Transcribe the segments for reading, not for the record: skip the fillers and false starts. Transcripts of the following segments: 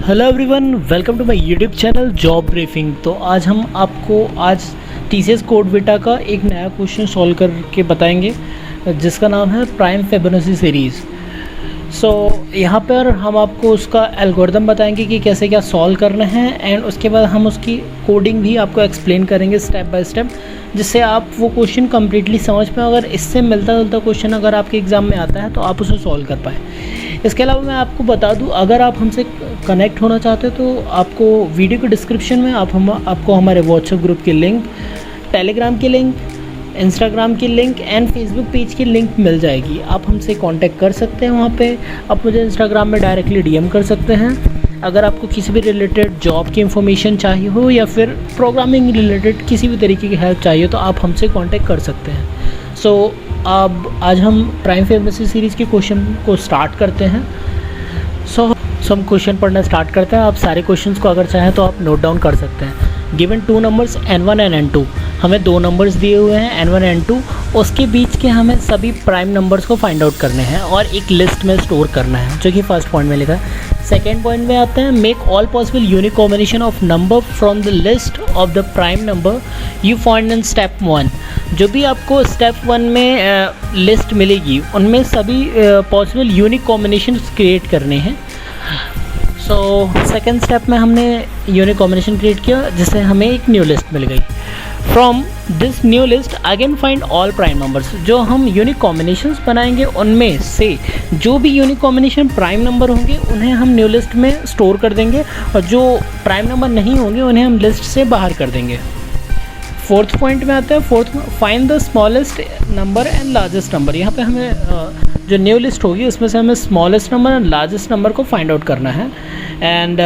Hello everyone, welcome to my YouTube channel job briefing. तो आज हम आपको टीसीएस कोड बीटा का एक नया क्वेश्चन सॉल्व करके बताएंगे जिसका नाम है प्राइम फिबोनाची सीरीज़। यहाँ पर हम आपको उसका एल्गोरिदम बताएंगे कि कैसे क्या सॉल्व करना है एंड उसके बाद हम उसकी कोडिंग भी आपको एक्सप्लेन करेंगे स्टेप बाय स्टेप, जिससे आप वो क्वेश्चन कम्प्लीटली समझ पाएँ। अगर इससे मिलता जुलता क्वेश्चन अगर आपके एग्ज़ाम में आता है तो आप उसे सॉल्व कर पाएँ। इसके अलावा मैं आपको बता दूं, अगर आप हमसे कनेक्ट होना चाहते हो तो आपको वीडियो के डिस्क्रिप्शन में आपको हमारे व्हाट्सएप ग्रुप की लिंक, टेलीग्राम की लिंक, इंस्टाग्राम की लिंक एंड फेसबुक पेज की लिंक मिल जाएगी। आप हमसे कांटेक्ट कर सकते हैं। वहाँ पे आप मुझे इंस्टाग्राम में डायरेक्टली डीएम कर सकते हैं। अगर आपको किसी भी रिलेटेड जॉब की इन्फॉर्मेशन चाहिए हो या फिर प्रोग्रामिंग रिलेटेड किसी भी तरीके की हेल्प चाहिए तो आप हमसे कांटेक्ट कर सकते हैं। अब आज हम प्राइम फिबोनाची सीरीज़ के क्वेश्चन को स्टार्ट करते हैं। हम क्वेश्चन पढ़ना स्टार्ट करते हैं। आप सारे क्वेश्चंस को अगर चाहें तो आप नोट डाउन कर सकते हैं। Given two numbers n1 and n2, हमें दो नंबर्स दिए हुए हैं n1 एंड n2, उसके बीच के हमें सभी प्राइम नंबर्स को फाइंड आउट करने हैं और एक लिस्ट में स्टोर करना है, जो कि फर्स्ट पॉइंट में लिखा है। सेकेंड पॉइंट में आते हैं, make all possible unique combination of number from the list of the prime number you find in step 1। जो भी आपको स्टेप 1 में लिस्ट मिलेगी उनमें सभी पॉसिबल यूनिक कॉम्बिनेशन क्रिएट करने हैं। सेकेंड स्टेप में हमने यूनिक कॉम्बिनेशन क्रिएट किया जिससे हमें एक न्यू लिस्ट मिल गई। From this new list again find all prime numbers. जो हम यूनिक कॉम्बिनेशंस बनाएंगे उनमें से जो भी यूनिक कॉम्बिनेशन प्राइम नंबर होंगे उन्हें हम न्यू लिस्ट में स्टोर कर देंगे और जो प्राइम नंबर नहीं होंगे उन्हें हम लिस्ट से बाहर कर देंगे। फोर्थ पॉइंट में आता है, find the smallest number and largest number. यहाँ पे हमें जो न्यू लिस्ट होगी उसमें से हमें smallest number and largest number को फाइंड आउट करना है एंड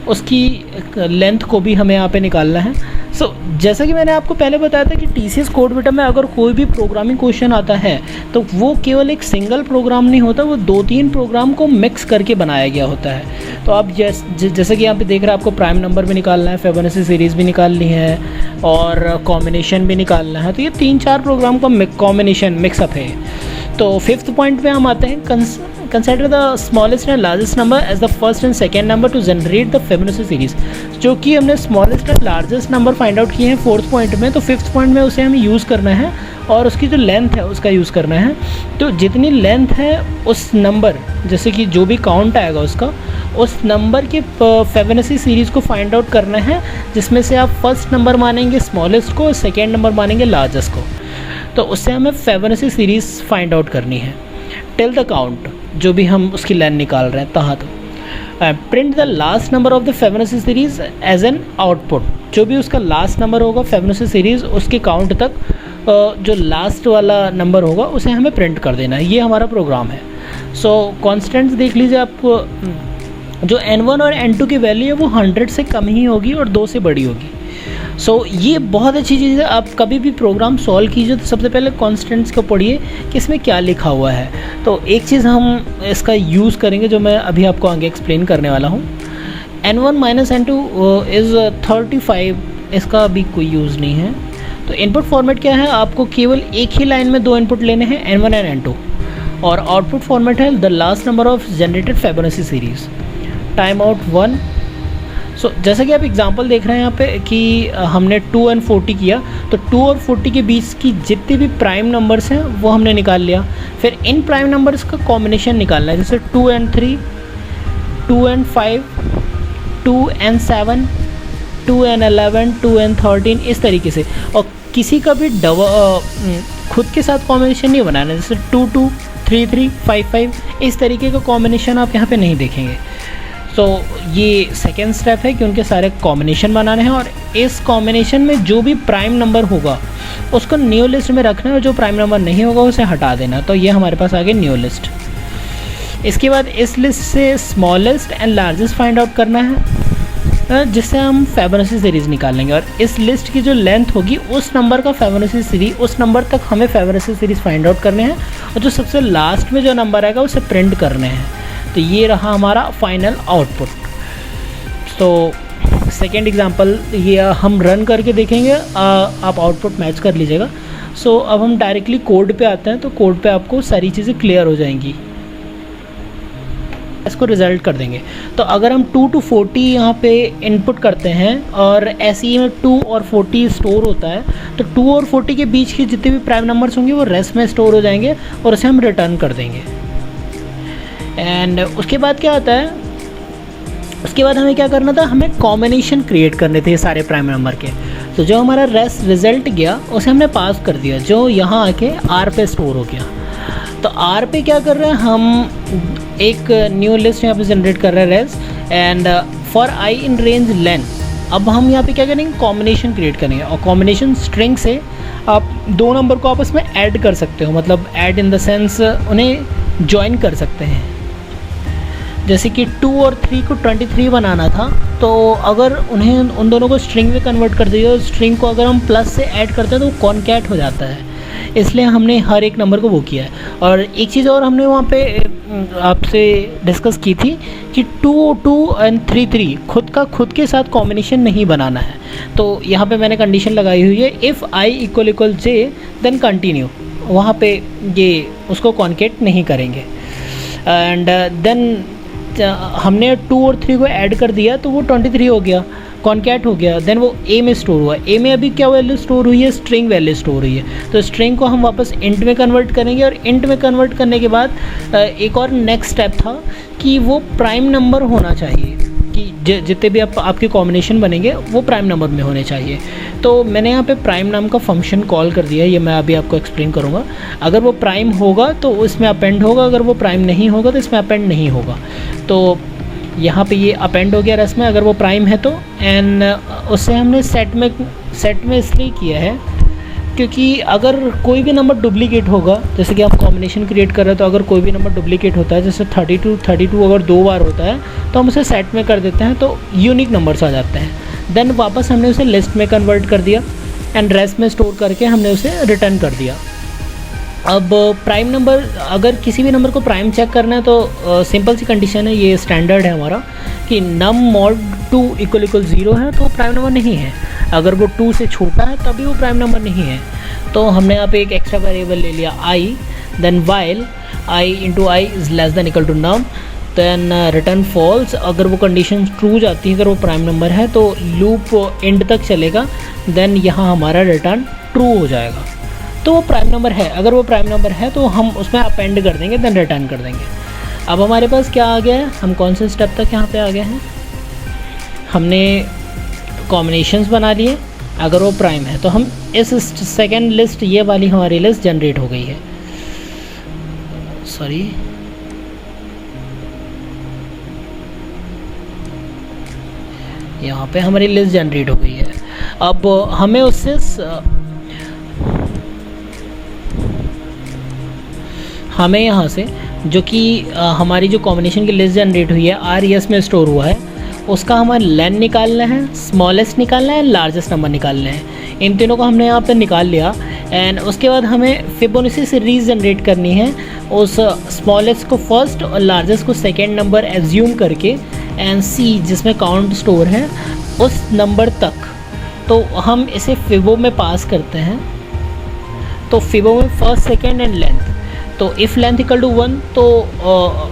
उसकी लेंथ को भी हमें यहाँ पे निकालना है। जैसा कि मैंने आपको पहले बताया था कि टीसीएस कोड बीटा में अगर कोई भी प्रोग्रामिंग क्वेश्चन आता है तो वो केवल एक सिंगल प्रोग्राम नहीं होता, वो 2-3 प्रोग्राम को मिक्स करके बनाया गया होता है। तो आप जैसे कि यहाँ पे देख रहे हैं, आपको प्राइम नंबर भी निकालना है, फिबोनाची सीरीज़ भी निकालनी है और कॉम्बिनेशन भी निकालना है। तो ये 3-4 प्रोग्राम का कॉम्बिनेशन मिक्सअप है। तो फिफ्थ पॉइंट पे हम आते हैं, consider the smallest and largest number as the first and second number to generate the Fibonacci series. जो कि हमने smallest and largest number find out किए हैं फोर्थ पॉइंट में, तो फिफ्थ पॉइंट में उसे हमें यूज़ करना है और उसकी जो लेंथ है उसका यूज़ करना है। तो जितनी लेंथ है उस नंबर, जैसे कि जो भी काउंट आएगा उसका, उस नंबर के फिबोनाची सीरीज़ को फाइंड आउट करना है, जिसमें से आप फर्स्ट नंबर मानेंगे स्मॉलेस्ट को, सेकेंड नंबर मानेंगे लार्जेस्ट को। तो उससे हमें फिबोनाची सीरीज़ फाइंड आउट करनी है टिल द काउंट, जो भी हम उसकी लेंथ निकाल रहे हैं तहाँ तो print the last number of the Fibonacci series as an output. जो भी उसका लास्ट नंबर होगा फिबोनाची सीरीज़, उसके काउंट तक जो लास्ट वाला नंबर होगा उसे हमें प्रिंट कर देना है। ये हमारा प्रोग्राम है। कॉन्स्टेंट्स देख लीजिए आप, जो n1 और n2 की वैल्यू है वो 100 से कम ही होगी और 2 से बड़ी होगी। ये बहुत अच्छी चीज़ है। आप कभी भी प्रोग्राम सॉल्व कीजिए तो सबसे पहले कॉन्स्टेंट्स को पढ़िए कि इसमें क्या लिखा हुआ है। तो एक चीज़ हम इसका यूज़ करेंगे जो मैं अभी आपको आगे एक्सप्लेन करने वाला हूँ। n1 माइनस n2 इज़ 35, इसका अभी कोई यूज़ नहीं है। तो इनपुट फॉर्मेट क्या है, आपको केवल एक ही लाइन में 2 इनपुट लेने हैं, n1 एंड n2, और आउटपुट फॉर्मेट है the last number of generated Fibonacci series, time out 1। जैसा कि आप एग्जांपल देख रहे हैं यहाँ पे कि हमने 2 और 40 किया, तो 2 और 40 के बीच की जितने भी प्राइम नंबर्स हैं वो हमने निकाल लिया। फिर इन प्राइम नंबर्स का कॉम्बिनेशन निकालना है, जैसे 2 and 3, 2 and 5, 2 and 7, 2 and 11, 2 and 13, इस तरीके से। और किसी का भी खुद के साथ कॉम्बिनेशन नहीं बनाना, जैसे 2, 2, 3, 3, 5, 5, इस तरीके का कॉम्बिनेशन आप यहाँ पे नहीं देखेंगे। ये सेकेंड स्टेप है कि उनके सारे कॉम्बिनेशन बनाने हैं और इस कॉम्बिनेशन में जो भी प्राइम नंबर होगा उसको न्यू लिस्ट में रखना है और जो प्राइम नंबर नहीं होगा उसे हटा देना। तो ये हमारे पास आ गई न्यू लिस्ट। इसके बाद इस लिस्ट से smallest and largest find out करना है, जिससे हम फिबोनाची सीरीज़ निकाल लेंगे। और इस लिस्ट की जो लेंथ होगी उस नंबर का फिबोनाची सीरीज़, उस नंबर तक हमें फिबोनाची सीरीज़ फाइंड आउट करने हैं और जो सबसे लास्ट में जो नंबर आएगा उसे प्रिंट करने हैं। तो ये रहा हमारा फाइनल आउटपुट। सेकेंड एग्जांपल ये हम रन करके देखेंगे, आप आउटपुट मैच कर लीजिएगा। अब हम डायरेक्टली कोड पे आते हैं, तो कोड पे आपको सारी चीज़ें क्लियर हो जाएंगी। इसको रिजल्ट कर देंगे। तो अगर हम 2 to 40 यहाँ पे इनपुट करते हैं और ऐसे में 2 और 40 स्टोर होता है, तो 2 और 40 के बीच के जितने भी प्राइम नंबर्स होंगे वो रेस्ट में स्टोर हो जाएंगे और उसे हम रिटर्न कर देंगे। एंड उसके बाद क्या आता है, उसके बाद हमें क्या करना था, हमें कॉम्बिनेशन क्रिएट करने थे सारे प्राइम नंबर के। तो जो हमारा रेस्ट रिज़ल्ट गया उसे हमने पास कर दिया, जो यहाँ आके आर पे स्टोर हो गया। तो आर पे क्या कर रहे हैं, हम एक न्यू लिस्ट यहाँ पे जनरेट कर रहे हैं rest and for i in range len. अब हम यहाँ पे क्या करेंगे, कॉम्बिनेशन क्रिएट करेंगे और कॉम्बिनेशन स्ट्रिंग से आप दो नंबर को आपस में ऐड कर सकते हो, मतलब ऐड इन द सेंस उन्हें ज्वाइन कर सकते हैं। जैसे कि 2 और 3 को 23 बनाना था, तो अगर उन्हें उन दोनों को स्ट्रिंग में कन्वर्ट कर दिया, तो स्ट्रिंग को अगर हम प्लस से ऐड करते हैं तो वो कॉन्कैट हो जाता है, इसलिए हमने हर एक नंबर को वो किया है। और एक चीज़ और हमने वहाँ पे आपसे डिस्कस की थी कि 2 2 एंड 3 3 खुद के साथ कॉम्बिनेशन नहीं बनाना है। तो यहाँ पे मैंने कंडीशन लगाई हुई है, if I equal J then continue, वहाँ पे ये उसको कॉन्केट नहीं करेंगे। एंड देन हमने 2 और 3 को ऐड कर दिया तो वो 23 हो गया, कॉन्कैट हो गया। देन वो ए में स्टोर हुआ, ए में अभी क्या वैल्यू स्टोर हुई है, स्ट्रिंग वैल्यू स्टोर हुई है। तो स्ट्रिंग को हम वापस इंट में कन्वर्ट करेंगे और इंट में कन्वर्ट करने के बाद एक और नेक्स्ट स्टेप था कि वो प्राइम नंबर होना चाहिए, कि जितने भी आपके कॉम्बिनेशन बनेंगे वो प्राइम नंबर में होने चाहिए। तो मैंने यहाँ पे प्राइम नाम का फंक्शन कॉल कर दिया है, ये मैं अभी आपको एक्सप्लेन करूँगा। अगर वो प्राइम होगा तो इसमें अपेंड होगा, अगर वो प्राइम नहीं होगा तो इसमें अपेंड नहीं होगा। तो यहाँ पे ये अपेंड हो गया रेस्ट में, अगर वो प्राइम है तो। एंड उससे हमने सेट में इसलिए किया है क्योंकि अगर कोई भी नंबर डुप्लीकेट होगा, जैसे कि हम कॉम्बिनेशन क्रिएट कर रहे हैं, तो अगर कोई भी नंबर डुप्लीकेट होता है, जैसे 32 अगर 2 बार होता है तो हम उसे सेट में कर देते हैं, तो यूनिक नंबर्स आ जाते हैं। देन वापस हमने उसे लिस्ट में कन्वर्ट कर दिया एंड रेस्ट में स्टोर करके हमने उसे रिटर्न कर दिया। अब प्राइम नंबर, अगर किसी भी नंबर को प्राइम चेक करना है तो सिंपल सी कंडीशन है, ये स्टैंडर्ड है हमारा कि नम मॉड 2 = 0 है तो प्राइम नंबर नहीं है। अगर वो 2 से छोटा है तभी वो प्राइम नंबर नहीं है। तो हमने यहाँ पे एक एक्स्ट्रा वेरिएबल ले लिया i, then while i × i is less than equal to num, then return false. अगर वो कंडीशन ट्रू जाती है, अगर वो प्राइम नंबर है तो लूप एंड तक चलेगा, देन यहाँ हमारा रिटर्न ट्रू हो जाएगा, तो वो प्राइम नंबर है। अगर वो प्राइम नंबर है तो हम उसमें अपेंड कर देंगे, देन रिटर्न कर देंगे। अब हमारे पास क्या आ गया है, हम कौन से स्टेप तक यहाँ पे आ गए हैं, हमने कॉम्बिनेशंस बना लिए। अगर वो प्राइम है तो हम इस सेकेंड लिस्ट, ये वाली हमारी लिस्ट जनरेट हो गई है, सॉरी यहाँ पे हमारी लिस्ट जनरेट हो गई है। अब हमें उससे हमें यहाँ से जो कि हमारी जो कॉम्बिनेशन की लिस्ट जनरेट हुई है RES में स्टोर हुआ है, उसका हमें लेन निकालना है, स्मॉलेस्ट निकालना है, लार्जेस्ट नंबर निकालना है। इन तीनों को हमने यहाँ पे निकाल लिया एंड उसके बाद हमें फिबोनाची सीरीज जनरेट करनी है, उस स्मॉलेस्ट को फर्स्ट और लार्जेस्ट को सेकेंड नंबर एज्यूम करके एंड C जिसमें काउंट स्टोर है उस नंबर तक। तो हम इसे फिबो में पास करते हैं, तो फिबो में फर्स्ट, सेकेंड एंड लेंथ। तो इफ़ लेंथ = 1 तो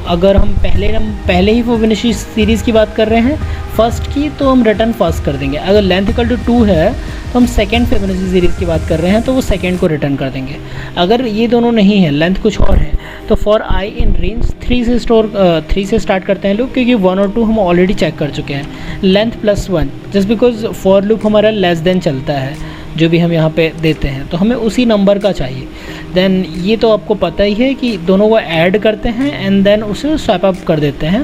अगर हम पहले ही फिबोनाची सीरीज़ की बात कर रहे हैं फर्स्ट की, तो हम रिटर्न फर्स्ट कर देंगे। अगर लेंथ = 2 है तो हम सेकेंड फिबोनाची सीरीज़ की बात कर रहे हैं तो वो सेकेंड को रिटर्न कर देंगे। अगर ये दोनों नहीं है, लेंथ कुछ और है, तो फॉर आई इन रेंज 3 से स्टार्ट करते हैं लूप, क्योंकि 1 और 2 हम ऑलरेडी चेक कर चुके हैं। Length +1 just because for loop हमारा लेस देन चलता है, जो भी हम यहाँ पे देते हैं, तो हमें उसी नंबर का चाहिए। देन ये तो आपको पता ही है कि दोनों को ऐड करते हैं एंड देन उसे स्वैप अप कर देते हैं।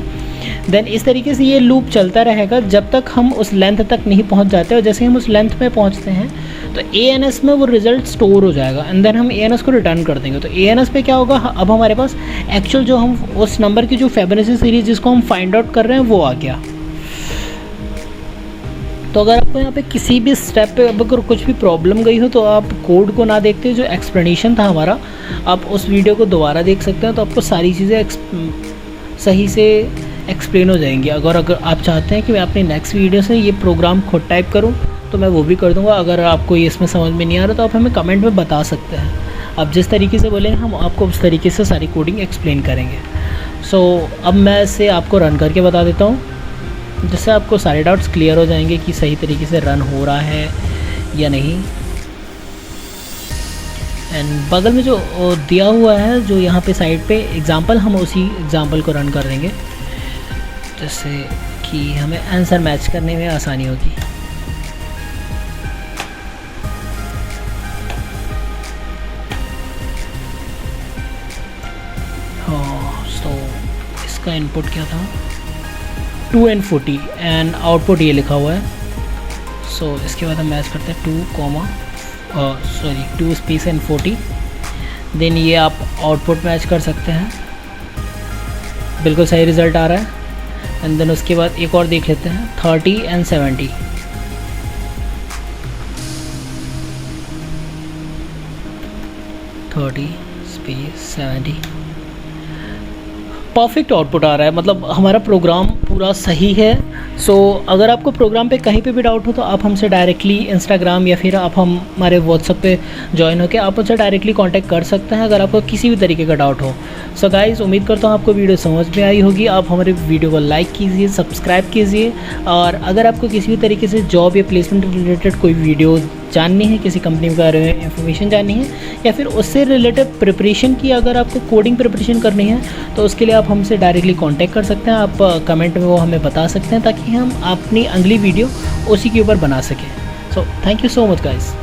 देन इस तरीके से ये लूप चलता रहेगा जब तक हम उस लेंथ तक नहीं पहुँच जाते, और जैसे हम उस लेंथ में पहुँचते हैं तो ANS में वो रिज़ल्ट स्टोर हो जाएगा एंड देन हम ANS को रिटर्न कर देंगे। तो ANS पे क्या होगा, अब हमारे पास एक्चुअल जो हम उस नंबर की जो फिबोनाची सीरीज़ जिसको हम फाइंड आउट कर रहे हैं वो आ गया। तो अगर आपको यहाँ पे किसी भी स्टेप पे अगर कुछ भी प्रॉब्लम गई हो तो आप कोड को ना देखते हुए जो एक्सप्लेनेशन था हमारा, आप उस वीडियो को दोबारा देख सकते हैं, तो आपको सारी चीज़ें सही से एक्सप्लेन हो जाएंगी। अगर आप चाहते हैं कि मैं अपनी नेक्स्ट वीडियो से ये प्रोग्राम खुद टाइप करूँ तो मैं वो भी कर दूँगा। अगर आपको ये इसमें समझ में नहीं आ रहा तो आप हमें कमेंट में बता सकते हैं। आप जिस तरीके से बोलेंगे हम आपको उस तरीके से सारी कोडिंग एक्सप्लेन करेंगे। सो अब मैं इसे आपको रन करके बता देता हूँ, जिससे आपको सारे डाउट्स क्लियर हो जाएंगे कि सही तरीके से रन हो रहा है या नहीं। एंड बगल में जो दिया हुआ है जो यहाँ पे साइड पे एग्ज़ाम्पल, हम उसी एग्ज़ाम्पल को रन कर देंगे, जिससे कि हमें आंसर मैच करने में आसानी होगी। हाँ, तो इसका इनपुट क्या था, 2 and 40 एंड आउटपुट ये लिखा हुआ है। सो इसके बाद हम मैच करते हैं 2 स्पेस एंड 40, देन ये आप आउटपुट मैच कर सकते हैं, बिल्कुल सही रिज़ल्ट आ रहा है। एंड देन उसके बाद एक और देख लेते हैं 30 and 70, स्पेस 70, परफेक्ट आउटपुट आ रहा है, मतलब हमारा प्रोग्राम पूरा सही है। सो अगर आपको प्रोग्राम पे कहीं पे भी डाउट हो तो आप हमसे डायरेक्टली इंस्टाग्राम या फिर आप हमारे व्हाट्सएप पे ज्वाइन होकर आप हमसे डायरेक्टली कांटेक्ट कर सकते हैं अगर आपको किसी भी तरीके का डाउट हो। सो गाइज़, उम्मीद करता हूँ आपको वीडियो समझ में आई होगी। आप हमारे वीडियो को लाइक कीजिए, सब्सक्राइब कीजिए, और अगर आपको किसी भी तरीके से जॉब या प्लेसमेंट रिलेटेड कोई वीडियो जाननी है, किसी कंपनी के बारे में इंफॉर्मेशन जाननी है, या फिर उससे रिलेटेड प्रिपरेशन की अगर आपको कोडिंग प्रिपरेशन करनी है, तो उसके लिए आप हमसे डायरेक्टली कांटेक्ट कर सकते हैं। आप कमेंट में वो हमें बता सकते हैं ताकि हम अपनी अगली वीडियो उसी के ऊपर बना सकें। So thank you so much guys.